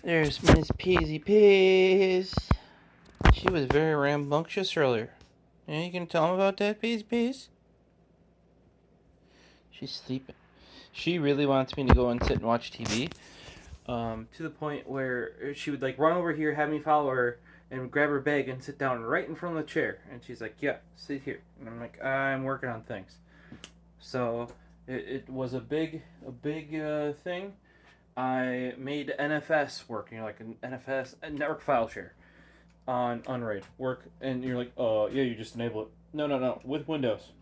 There's Miss Peasy Peas. She was very rambunctious earlier. Yeah, you can tell him about that, Peasy Peas? She's sleeping. She really wants me to go and sit and watch TV. To the point where she would like run over here, have me follow her, and grab her bag and sit down right in front of the chair. And she's like, "Yeah, sit here." And I'm like, "I'm working on things." So it was a big thing. I made NFS work, like an NFS, a network file share on Unraid work, and you're like, "Oh, yeah, you just enable it." No, no, no, with Windows,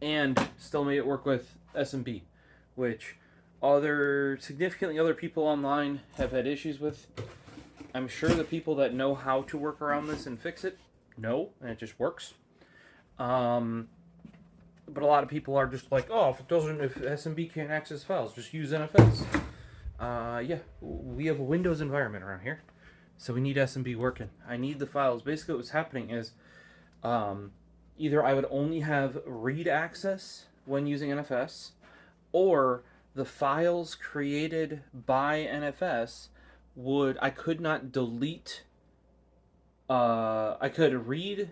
and still made it work with SMB, which significantly other people online have had issues with. I'm sure the people that know how to work around this and fix it know, and it just works. But a lot of people are just like, "Oh, if SMB can't access files, just use NFS." Yeah, we have a Windows environment around here, so we need SMB working. I need the files. Basically, what's happening is, either I would only have read access when using NFS, or the files created by NFS I could not delete. I could read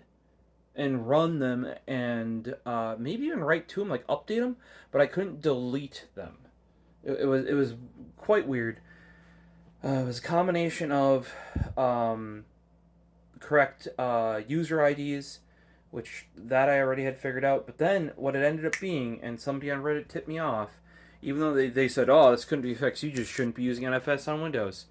and run them and maybe even write to them, like update them, but I couldn't delete them. It was quite weird. It was a combination of correct user IDs, which that I already had figured out. But then what it ended up being, and somebody on Reddit tipped me off, even though they said, "Oh, this couldn't be fixed. You just shouldn't be using NFS on Windows,"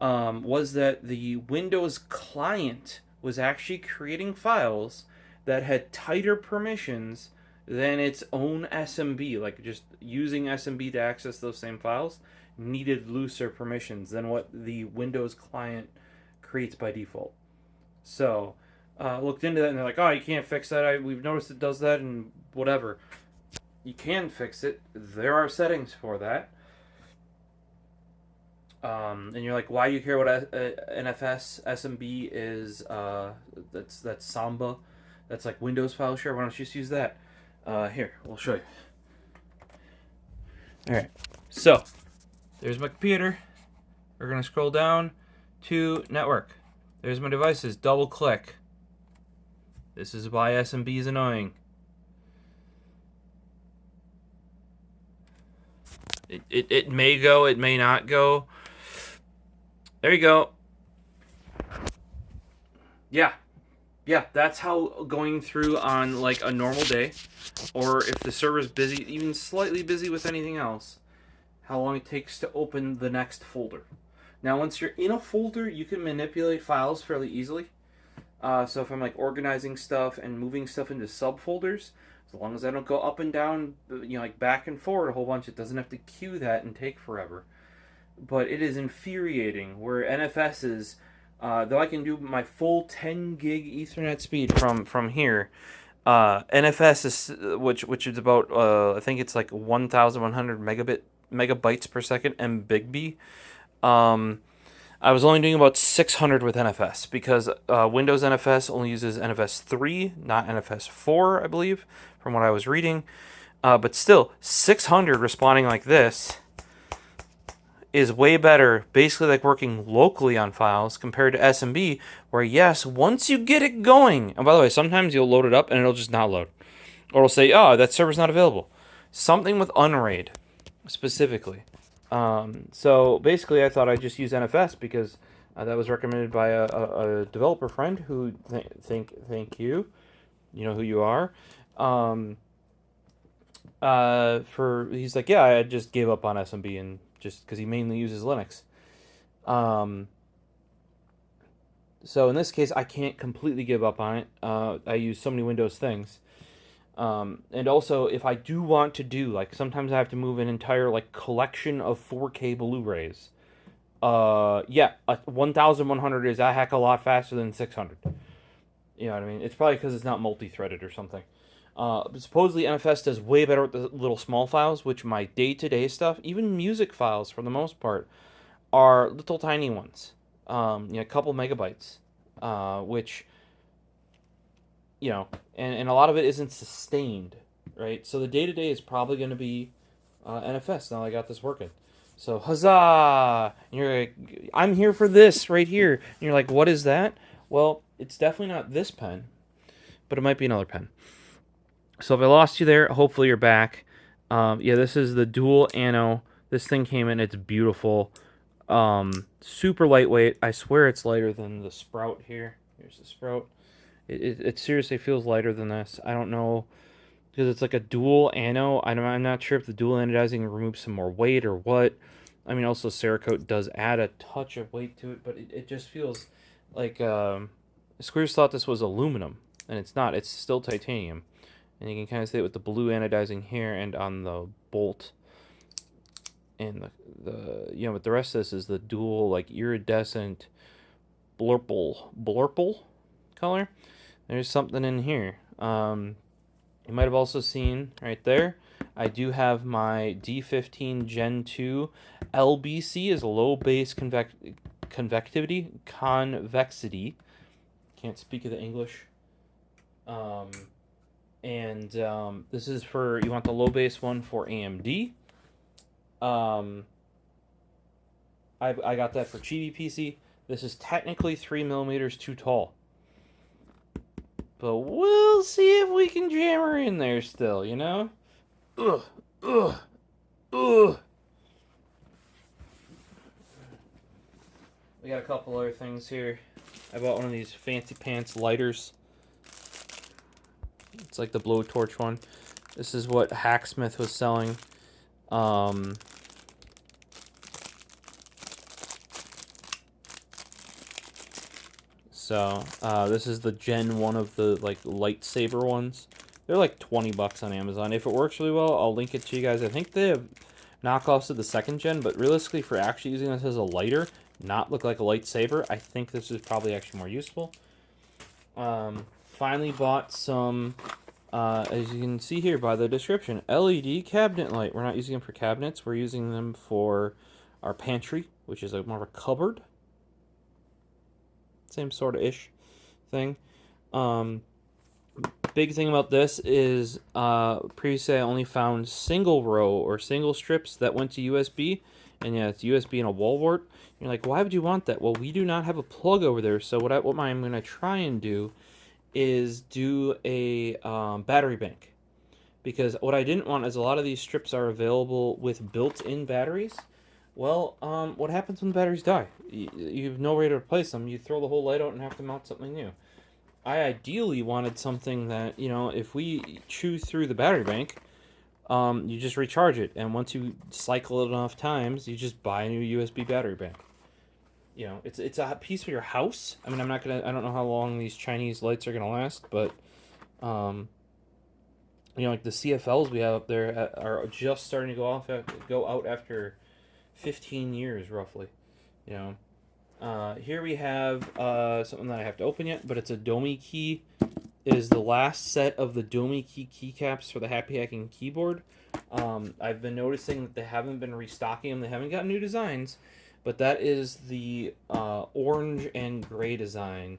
was that the Windows client was actually creating files that had tighter permissions than its own SMB. Like just using SMB to access those same files needed looser permissions than what the Windows client creates by default. So, looked into that and they're like, "Oh, you can't fix that. We've noticed it does that and whatever." You can fix it. There are settings for that. And you're like, "Why do you care what NFS SMB is? That's Samba. That's like Windows file share. Why don't you just use that?" Here, we'll show you. All right. So, there's my computer. We're gonna scroll down to network. There's my devices. Double click. This is why SMB is annoying. It may go, it may not go. There you go. Yeah. Yeah, that's how going through on like a normal day, or if the server's busy, even slightly busy with anything else, how long it takes to open the next folder. Now, once you're in a folder, you can manipulate files fairly easily. So if I'm like organizing stuff and moving stuff into subfolders, as long as I don't go up and down, like back and forward a whole bunch, it doesn't have to queue that and take forever. But it is infuriating where NFS is, though I can do my full 10 gig Ethernet speed from here. NFS is which is about I think it's like 1,100 megabytes per second mbigb. I was only doing about 600 with NFS because Windows NFS only uses NFS 3, not NFS 4, I believe, from what I was reading. But still, 600 responding like this is way better, basically like working locally on files compared to SMB, where yes, once you get it going, and by the way, sometimes you'll load it up and it'll just not load. Or it'll say, "Oh, that server's not available." Something with Unraid, specifically. So basically, I thought I'd just use NFS because that was recommended by a developer friend who thank you. You know who you are. He's like, "Yeah, I just gave up on SMB and just because he mainly uses Linux." So in this case, I can't completely give up on it. I use so many Windows things. And also, if I do want to do, like, sometimes I have to move an entire, like, collection of 4K Blu-rays. Yeah, 1,100 is a heck of a lot faster than 600. You know what I mean? It's probably because it's not multi-threaded or something. But supposedly NFS does way better with the little small files, which my day-to-day stuff, even music files for the most part, are little tiny ones. A couple megabytes, which and a lot of it isn't sustained, right? So the day to day is probably going to be NFS. Now I got this working, So huzzah! And you're like, I'm here for this right here. And you're like, what is that? Well, it's definitely not this pen, but it might be another pen. So if I lost you there, hopefully you're back. Yeah, this is the dual ano. This thing came in. It's beautiful. Super lightweight. I swear it's lighter than the Sprout here. Here's the Sprout. It seriously feels lighter than this. I don't know, because it's like a dual ano. I'm not sure if the dual anodizing removes some more weight or what. I mean, also Cerakote does add a touch of weight to it, but it just feels like Squares thought this was aluminum, and it's not. It's still titanium. And you can kind of see it with the blue anodizing here and on the bolt. And but the rest of this is the dual, like, iridescent blurple color. There's something in here. You might have also seen right there, I do have my D15 Gen 2 LBC is low base convexity. Can't speak of the English. This is for, you want the low base one for AMD. I got that for Chibi PC. This is technically 3 millimeters too tall, but we'll see if we can jam her in there still, you know? Ugh. We got a couple other things here. I bought one of these fancy pants lighters. It's like the blowtorch one. This is what Hacksmith was selling. This is the Gen 1 of the, like, lightsaber ones. They're like $20 on Amazon. If it works really well, I'll link it to you guys. I think they have knockoffs of the second gen, but realistically, for actually using this as a lighter, not look like a lightsaber, I think this is probably actually more useful. Finally bought some, as you can see here by the description, LED cabinet light. We're not using them for cabinets. We're using them for our pantry, which is more of a cupboard. Same sort of ish thing. Big thing about this is previously I only found single row or single strips that went to USB, and yeah, it's USB and a wall wart. You're like, why would you want that? Well, we do not have a plug over there, so what I'm going to try and do is do a battery bank, because what I didn't want is a lot of these strips are available with built-in batteries. Well, what happens when the batteries die? You have no way to replace them. You throw the whole light out and have to mount something new. I ideally wanted something that, you know, if we chew through the battery bank, you just recharge it, and once you cycle it enough times, you just buy a new USB battery bank. You know, it's a piece for your house. I mean, I don't know how long these Chinese lights are gonna last, but you know, like the CFLs we have up there are just starting to go out after 15 years roughly. You know. Here we have something that I have to open yet, but it's a Domi key. It is the last set of the Domi key keycaps for the Happy Hacking keyboard. I've been noticing that they haven't been restocking them. They haven't got new designs, but that is the orange and gray design.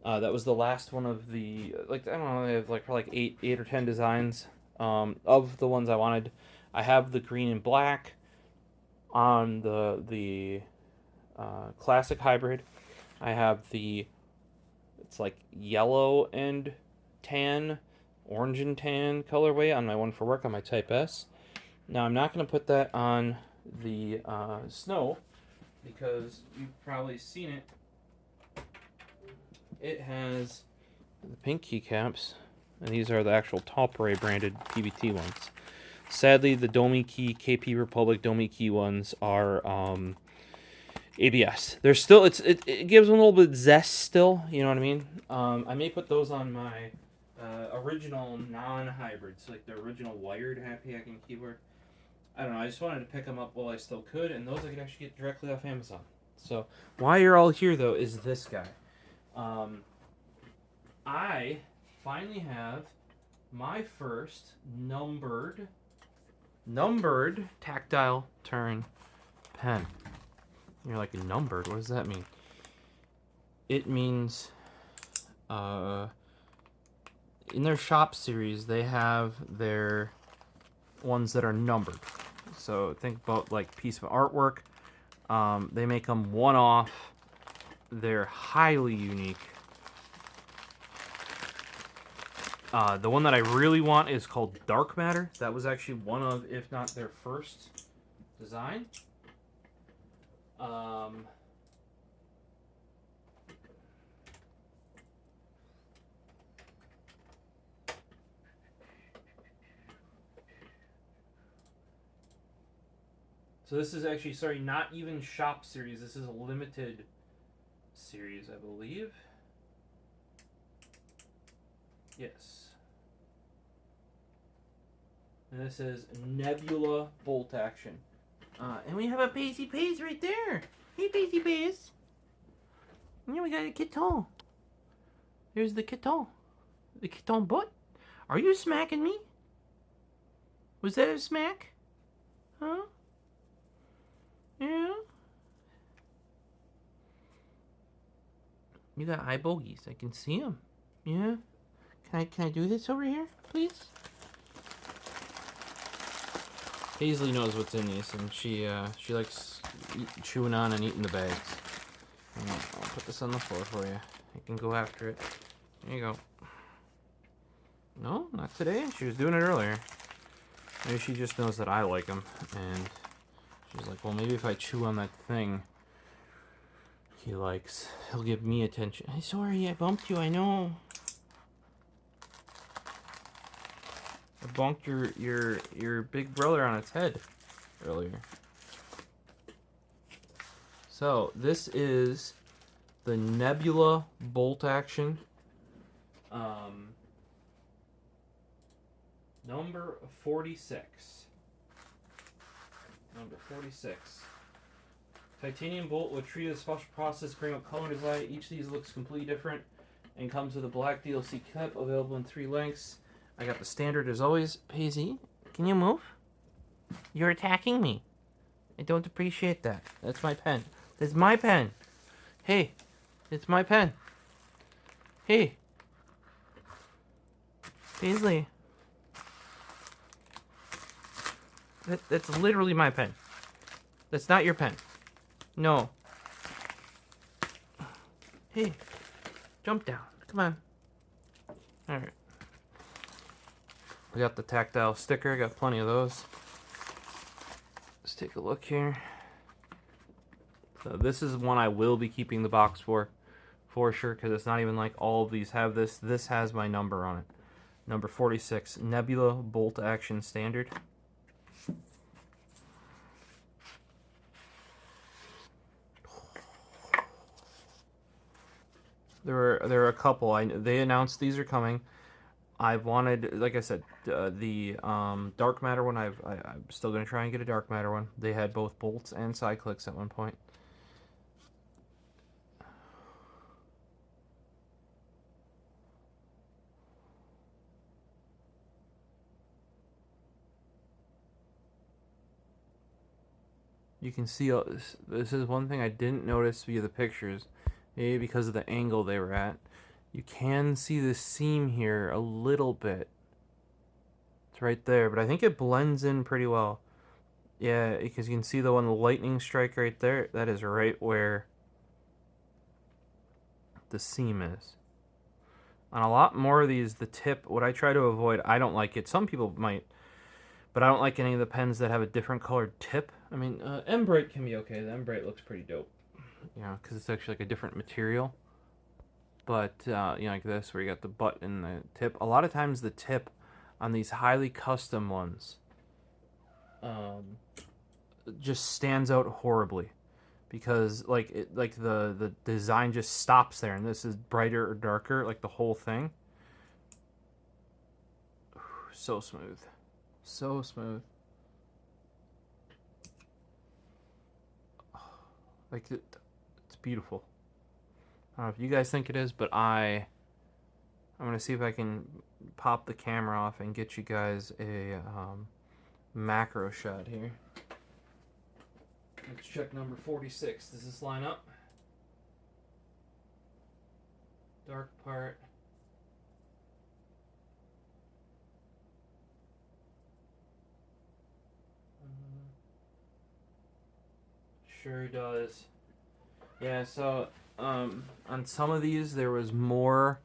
That was the last one of the, like, I don't know, they have like probably 8 or 10 designs of the ones I wanted. I have the green and black on the classic hybrid. I have it's like yellow and tan, orange and tan colorway on my one for work on my Type S. Now I'm not going to put that on the Snow, because you've probably seen it. It has the pink keycaps, and these are the actual Top Ray branded PBT ones. Sadly, the Domi Key KP Republic Domi Key ones are ABS. They're still, it gives them a little bit of zest still, you know what I mean? I may put those on my original non-hybrids, like the original wired Happy Hacking keyboard. I don't know, I just wanted to pick them up while I still could, and those I could actually get directly off Amazon. So, why you're all here, though, is this guy. I finally have my first numbered tactile turn pen. You're like, numbered? What does that mean? It means, in their shop series, they have their ones that are numbered. So think about like piece of artwork. They make them one-off. They're highly unique. The one that I really want is called Dark Matter. That was actually one of, if not their first design. So this is actually, sorry, not even shop series. This is a limited series, I believe. Yes. And this is Nebula bolt action. And we have a Pacey Pace right there. Hey, Pacey Pace. Yeah, we got a Kiton. Here's the Kiton. The Kiton butt. Are you smacking me? Was that a smack? Huh? Yeah? You got eye bogies. I can see them. Yeah? Can I do this over here, please? Paisley knows what's in these, and she likes chewing on and eating the bags. I'll put this on the floor for you. You can go after it. There you go. No, not today. She was doing it earlier. Maybe she just knows that I like them, and she's like, well, maybe if I chew on that thing he likes, he'll give me attention. I'm sorry, I bumped you, I know. I bonked your big brother on its head earlier. So, this is the Nebula bolt action. Number 46. Number 46. Titanium bolt with treated with special process, bring up color and design. Each of these looks completely different and comes with a black DLC clip available in 3 lengths. I got the standard as always. Paisley, can you move? You're attacking me. I don't appreciate that. That's my pen. That's my pen. Hey, it's my pen. Hey. Paisley. That's literally my pen. That's not your pen. No. Hey. Jump down. Come on. Alright. We got the Tactile sticker. I got plenty of those. Let's take a look here. So this is one I will be keeping the box for sure, because it's not even like all of these have this. This has my number on it. Number 46, Nebula bolt action standard. There are a couple. They announced these are coming. I've wanted, like I said, the dark matter one. I'm still gonna try and get a dark matter one. They had both bolts and side clicks at one point. You can see this is one thing I didn't notice via the pictures, maybe because of the angle they were at. You can see the seam here a little bit. It's right there, but I think it blends in pretty well. Yeah, because you can see the lightning strike right there. That is right where the seam is. On a lot more of these, the tip, what I try to avoid, I don't like it. Some people might, but I don't like any of the pens that have a different colored tip. I mean, Embright can be okay. The Embright looks pretty dope. You know, because it's actually like a different material. But, you know, like this, where you got the butt and the tip. A lot of times the tip on these highly custom ones just stands out horribly. Because, like, the design just stops there. And this is brighter or darker, like the whole thing. So smooth. So smooth. Like, it's beautiful. I don't know if you guys think it is, but I'm going to see if I can pop the camera off and get you guys a macro shot here. Let's check number 46. Does this line up? Dark part. Sure does. Yeah, so on some of these there was more.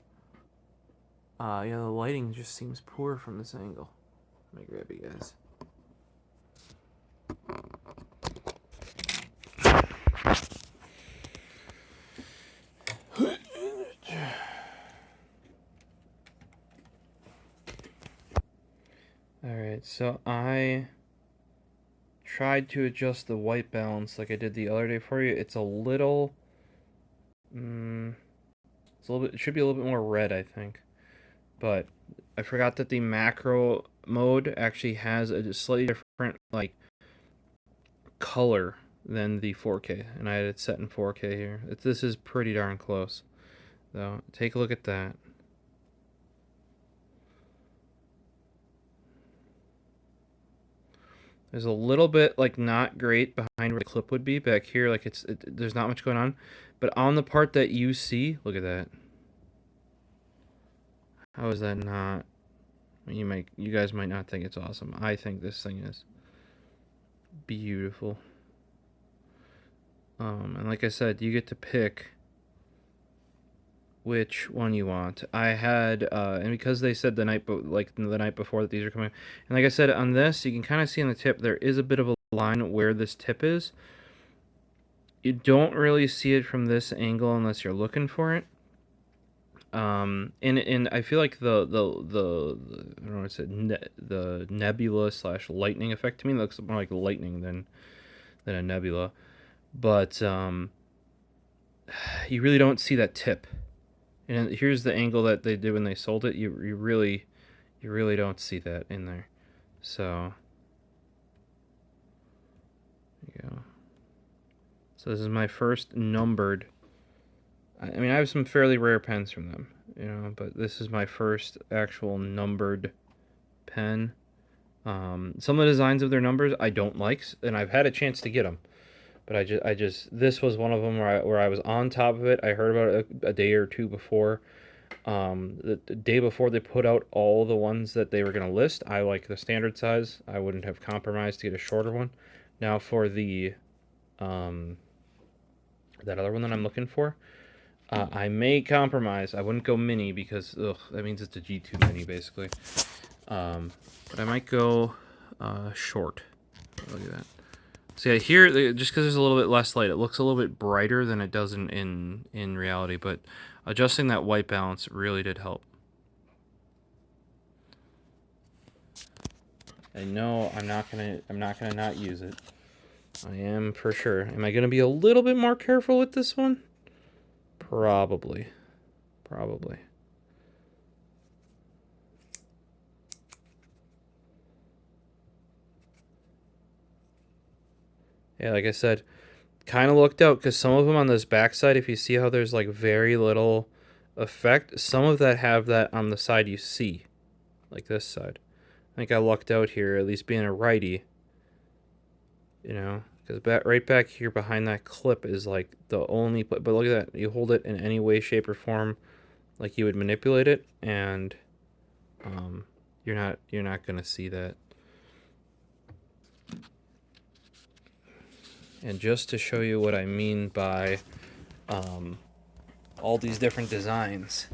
Yeah, the lighting just seems poor from this angle. Let me grab you guys. Alright, so I tried to adjust the white balance like I did the other day for you. It's a little... it's a little bit, it should be a little bit more red, I think. But I forgot that the macro mode actually has a slightly different, like, color than the 4K. And I had it set in 4K here. This is pretty darn close. So, take a look at that. There's a little bit, like, not great behind where the clip would be. Back here, like, there's not much going on. But on the part that you see, look at that. How is that not... You guys might not think it's awesome. I think this thing is beautiful. And like I said, you get to pick which one you want. I had, and because they said the night before that these are coming, and like I said, on this, you can kind of see on the tip, there is a bit of a line where this tip is. You don't really see it from this angle unless you're looking for it. And I feel like the I don't know what to say, the nebula / lightning effect to me looks more like lightning than a nebula, but you really don't see that tip. And here's the angle that they did when they sold it. You really don't see that in there. So there you go. So this is my first numbered. I mean, I have some fairly rare pens from them, you know, but this is my first actual numbered pen. Some of the designs of their numbers I don't like, and I've had a chance to get them. But I just this was one of them where I was on top of it. I heard about it a day or two before. The day before they put out all the ones that they were going to list, I like the standard size. I wouldn't have compromised to get a shorter one. Now for the that other one that I'm looking for, I may compromise. I wouldn't go mini because that means it's a G2 mini basically. But I might go short. Look at that. So yeah, here, just because there's a little bit less light, it looks a little bit brighter than it does in reality, but adjusting that white balance really did help. I know I'm not gonna not use it. I am for sure. Am I gonna be a little bit more careful with this one? Probably. Yeah, like I said, kind of looked out because some of them on this backside, if you see how there's like very little effect, some of that have that on the side you see, like this side. I think I lucked out here, at least being a righty, you know, because right back here behind that clip is like the only, but look at that, you hold it in any way, shape, or form like you would manipulate it, and you're not gonna see that. And just to show you what I mean by all these different designs,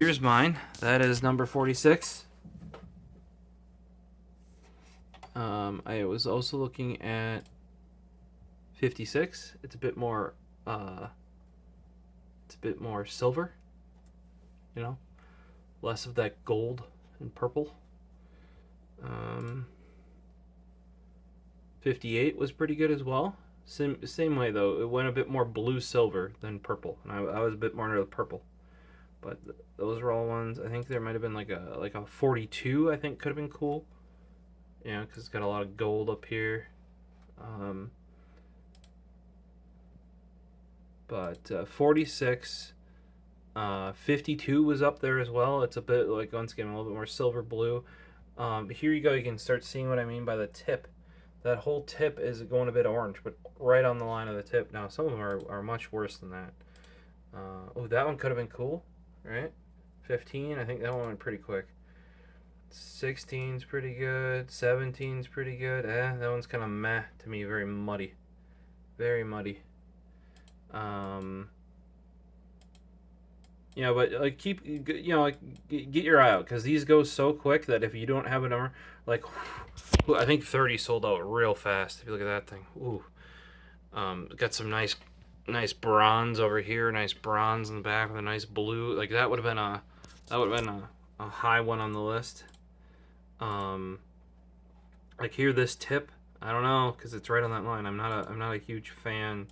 here's mine. That is number 46. I was also looking at 56. It's a bit more silver, you know, less of that gold and purple. 58 was pretty good as well. Same way though. It went a bit more blue silver than purple, and I was a bit more into the purple. But those are all ones. I think there might have been like a 42. I think could have been cool. Yeah, because it's got a lot of gold up here. But 46, 52 was up there as well. It's a bit like, once again, a little bit more silver blue. Here you go. You can start seeing what I mean by the tip. That whole tip is going a bit orange, but right on the line of the tip. Now, some of them are much worse than that. Oh, that one could have been cool, right? 15, I think that one went pretty quick. 16's pretty good. 17's pretty good. That one's kind of meh to me. Very muddy. Very muddy. But like like get your eye out because these go so quick that if you don't have a number, like I think 30 sold out real fast. If you look at that thing, ooh, got some nice bronze over here, nice bronze in the back with a nice blue. Like that would have been a high one on the list. Like here, this tip, I don't know because it's right on that line. I'm not a huge fan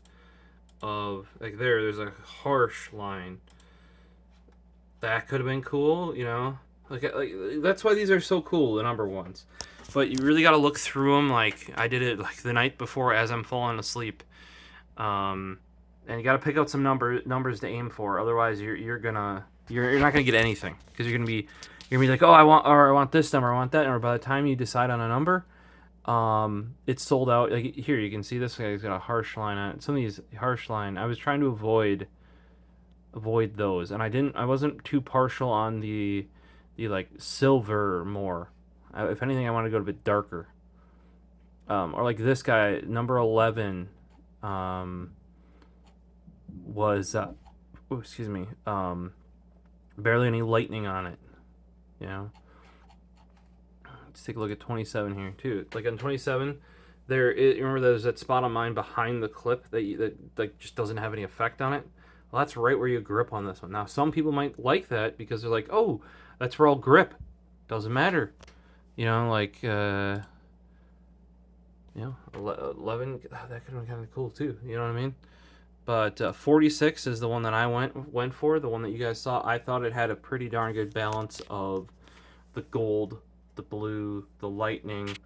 of like there's a harsh line. That could have been cool, Like that's why these are so cool, the number ones. But you really got to look through them. Like I did it like the night before as I'm falling asleep, and you got to pick out some numbers to aim for. Otherwise, you're not gonna get anything because you're gonna be like, oh, I want this number, I want that number. By the time you decide on a number, it's sold out. Like here, you can see this guy's got a harsh line on it. Some of these harsh line, I was trying to avoid those, and I wasn't too partial on the like silver more. If anything, I want to go a bit darker. Or like this guy, number 11, was excuse me, barely any lightning on it. Let's take a look at 27 here too. Like on 27, remember there's that spot on mine behind the clip that like just doesn't have any effect on it. Well, that's right where you grip on this one. Now, some people might like that because they're like, oh, that's where I'll grip. Doesn't matter. 11, that could have been kind of cool too. You know what I mean? But 46 is the one that I went for, the one that you guys saw. I thought it had a pretty darn good balance of the gold, the blue, the lightning,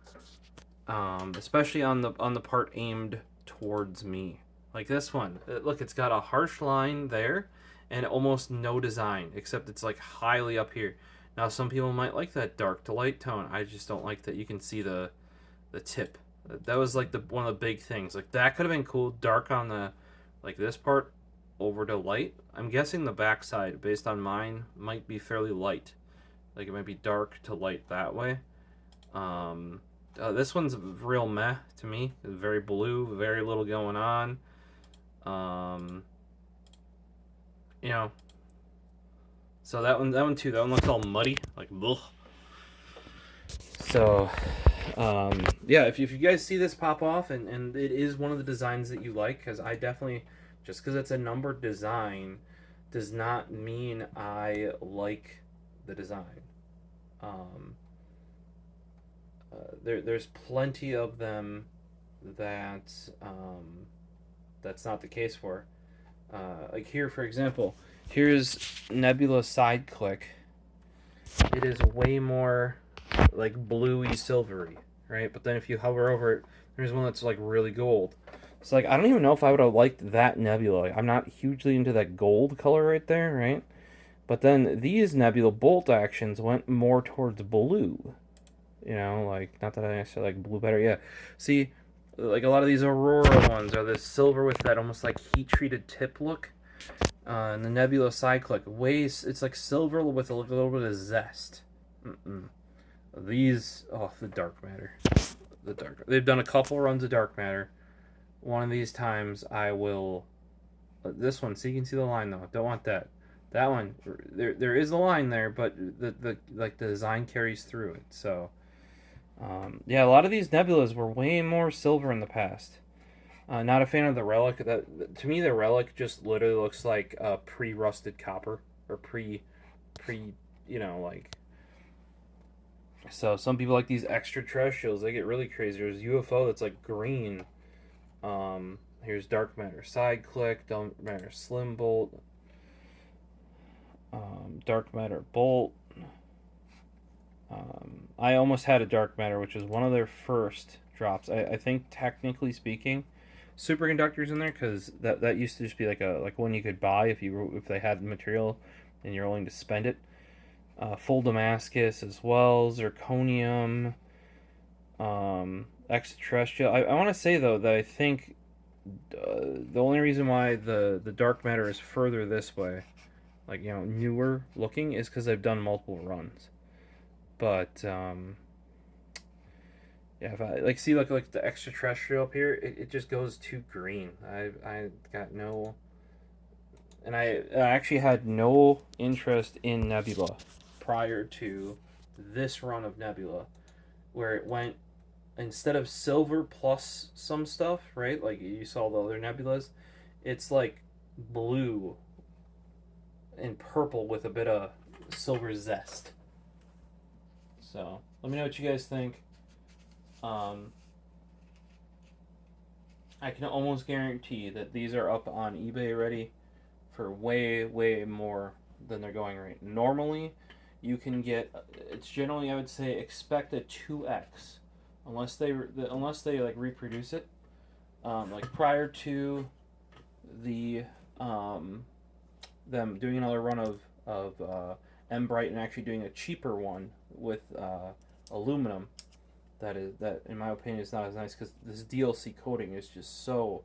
especially on the part aimed towards me. Like this one, look, it's got a harsh line there and almost no design, except it's like highly up here. Now, some people might like that dark to light tone. I just don't like that you can see the tip. That was like one of the big things. Like that could have been cool, dark on the, like this part over to light. I'm guessing the backside, based on mine, might be fairly light. Like it might be dark to light that way. This one's real meh to me. It's very blue, very little going on. So that one too. That one looks all muddy, like ugh. So, if you guys see this pop off and it is one of the designs that you like, because I definitely, just because it's a numbered design, does not mean I like the design. There's plenty of them that that's not the case for. Like here, for example, here's Nebula side click. It is way more like bluey silvery, right? But then if you hover over it, there's one that's like really gold. So like I don't even know if I would have liked that Nebula. I'm not hugely into that gold color right there, right? But then these Nebula bolt actions went more towards blue. Like not that I necessarily like blue better. Yeah, see, like a lot of these Aurora ones are this silver with that almost like heat treated tip look. And the Nebula side click, it's like silver with a little bit of zest. These, the dark matter. They've done a couple runs of dark matter. One of these times I will. This one, so you can see the line though. Don't want that. That one, there is a line there, but the design carries through it. So, a lot of these Nebulas were way more silver in the past. Not a fan of the relic. To me, the relic just literally looks like pre-rusted copper or like. So some people like these extraterrestrials. They get really crazy. There's UFO that's like green. Here's dark matter side click, dark matter slim bolt, dark matter bolt. I almost had a dark matter, which was one of their first drops. I think technically speaking, superconductors in there because that used to just be like one you could buy if they had the material and you're willing to spend it. Full Damascus as well, zirconium, extraterrestrial. I want to say though that I think the only reason why the dark matter is further this way, like newer looking, is because I've done multiple runs. But yeah, if I like see like the extraterrestrial up here, it just goes too green. I got no, and I actually had no interest in Nebula prior to this run of Nebula, where it went instead of silver plus some stuff, right? Like you saw the other Nebulas, it's like blue and purple with a bit of silver zest. So let me know what you guys think. Um, I can almost guarantee that these are up on eBay already for way, way more than they're going right. Normally, you can get. It's generally I would say expect a 2x, unless they like reproduce it. Like prior to the them doing another run of Embright and actually doing a cheaper one with aluminum. That in my opinion is not as nice because this DLC coating is just so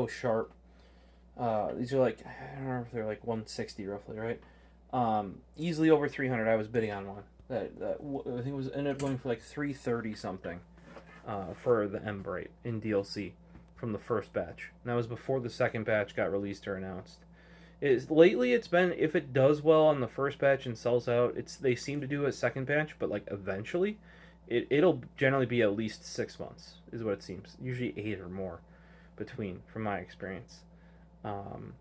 sharp. These are like I don't know if they're like 160 roughly, right? Easily over 300. I was bidding on one that I think it was ended up going for like 330 something for the Embright in DLC from the first batch. And that was before the second batch got released or announced. Lately it's been if it does well on the first batch and sells out, they seem to do a second batch, but like eventually, it'll generally be at least 6 months is what it seems. Usually 8 or more between, from my experience. Um,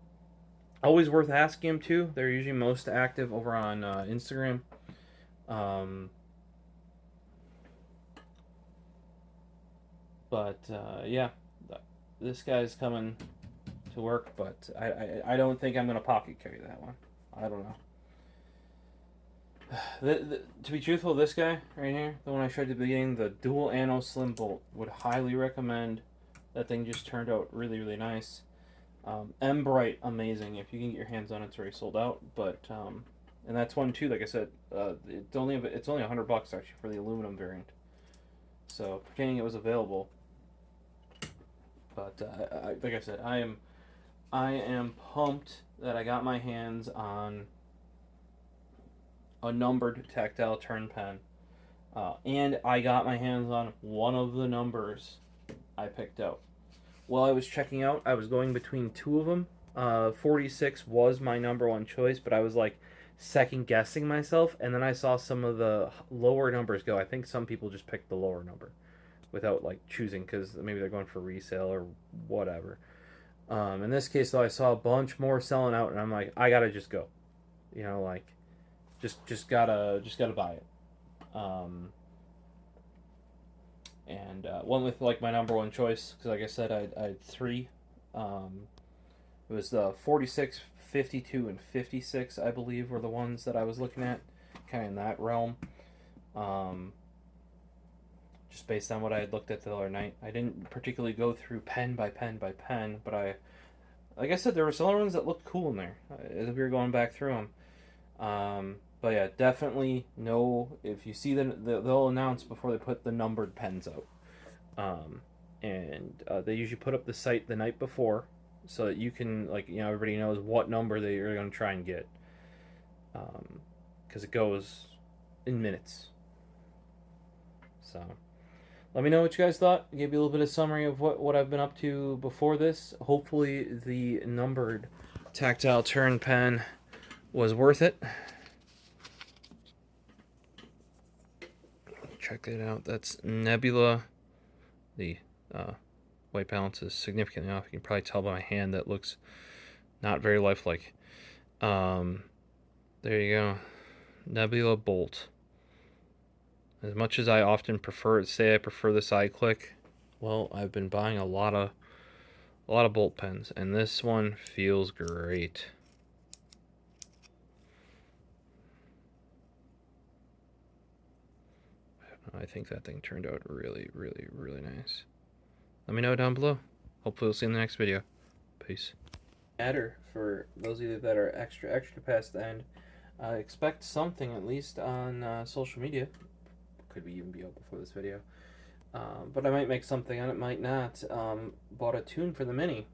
Always worth asking them too. They're usually most active over on Instagram. Um, yeah, this guy's coming to work, but I don't think I'm gonna pocket carry that one. I don't know. To be truthful, this guy right here, the one I showed at the beginning, the dual Anno Slim Bolt, would highly recommend. That thing just turned out really, really nice. Embright, amazing. If you can get your hands on it, it's already sold out. But and that's one too. Like I said, it's only $100 actually for the aluminum variant. So pretending it was available. But like I said, I am pumped that I got my hands on a numbered tactile turn pen. And I got my hands on one of the numbers I picked out. While I was checking out, I was going between two of them. 46 was my number one choice, but I was like second guessing myself, and then I saw some of the lower numbers go. I think some people just picked the lower number without like choosing because maybe they're going for resale or whatever. In this case, though, I saw a bunch more selling out, and I'm like, I gotta just go. Like just gotta buy it. And went with like my number one choice because, like I said, I had three. It was the 46, 52, and 56, I believe, were the ones that I was looking at, kind of in that realm. Just based on what I had looked at the other night, I didn't particularly go through pen by pen by pen, but like I said, there were some other ones that looked cool in there as we were going back through them. But yeah, definitely know if you see them, they'll announce before they put the numbered pens out. And they usually put up the site the night before so that you can, like, everybody knows what number they are going to try and get. Because it goes in minutes. So let me know what you guys thought. I gave you a little bit of summary of what I've been up to before this. Hopefully the numbered tactile turn pen was worth it. Check it out. That's Nebula. The white balance is significantly off. You can probably tell by my hand that looks not very lifelike. There you go. Nebula Bolt. As much as I often prefer the side click, well, I've been buying a lot of bolt pens, and this one feels great. I think that thing turned out really, really, really nice. Let me know down below. Hopefully we'll see you in the next video. Peace. For those of you that are extra past the end, expect something at least on social media. Could be even be out before this video. But I might make something on it, might not. Bought a tune for the Mini,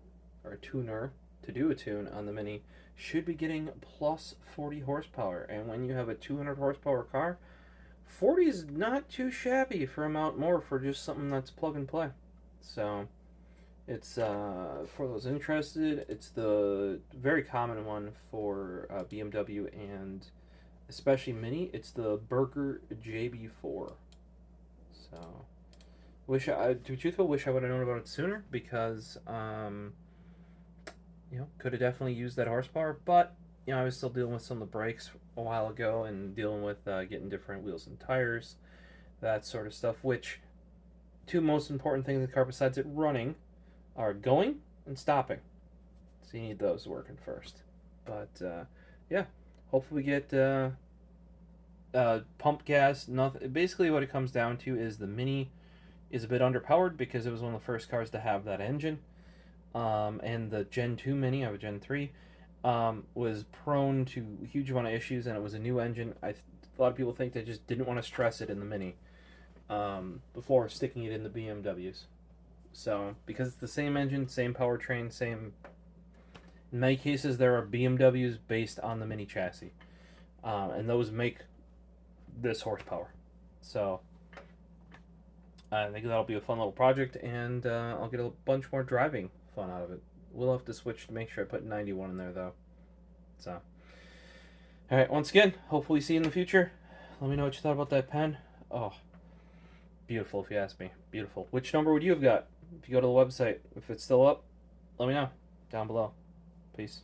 or a tuner. to do a tune on the Mini should be getting plus 40 horsepower. And when you have a 200 horsepower car, 40 is not too shabby for amount more for just something that's plug and play. So it's for those interested, it's the very common one for BMW and especially Mini. It's the Berger JB4. So to be truthful, wish I would have known about it sooner because could have definitely used that horsepower, but I was still dealing with some of the brakes a while ago and dealing with getting different wheels and tires, that sort of stuff. Which two most important things in the car besides it running are going and stopping. So you need those working first. But yeah, hopefully we get pump gas. Nothing. Basically, what it comes down to is the Mini is a bit underpowered because it was one of the first cars to have that engine. And the Gen 2 Mini, I have a Gen 3, was prone to a huge amount of issues, and it was a new engine. A lot of people think they just didn't want to stress it in the Mini before sticking it in the BMWs. So, because it's the same engine, same powertrain, same... In many cases, there are BMWs based on the Mini chassis, and those make this horsepower. So, I think that'll be a fun little project, and I'll get a bunch more driving fun out of it. We'll have to switch to make sure I put 91 in there, though. So, alright, once again, hopefully see you in the future. Let me know what you thought about that pen. Oh, beautiful if you ask me. Beautiful. Which number would you have got if you go to the website? If it's still up, let me know down below. Peace.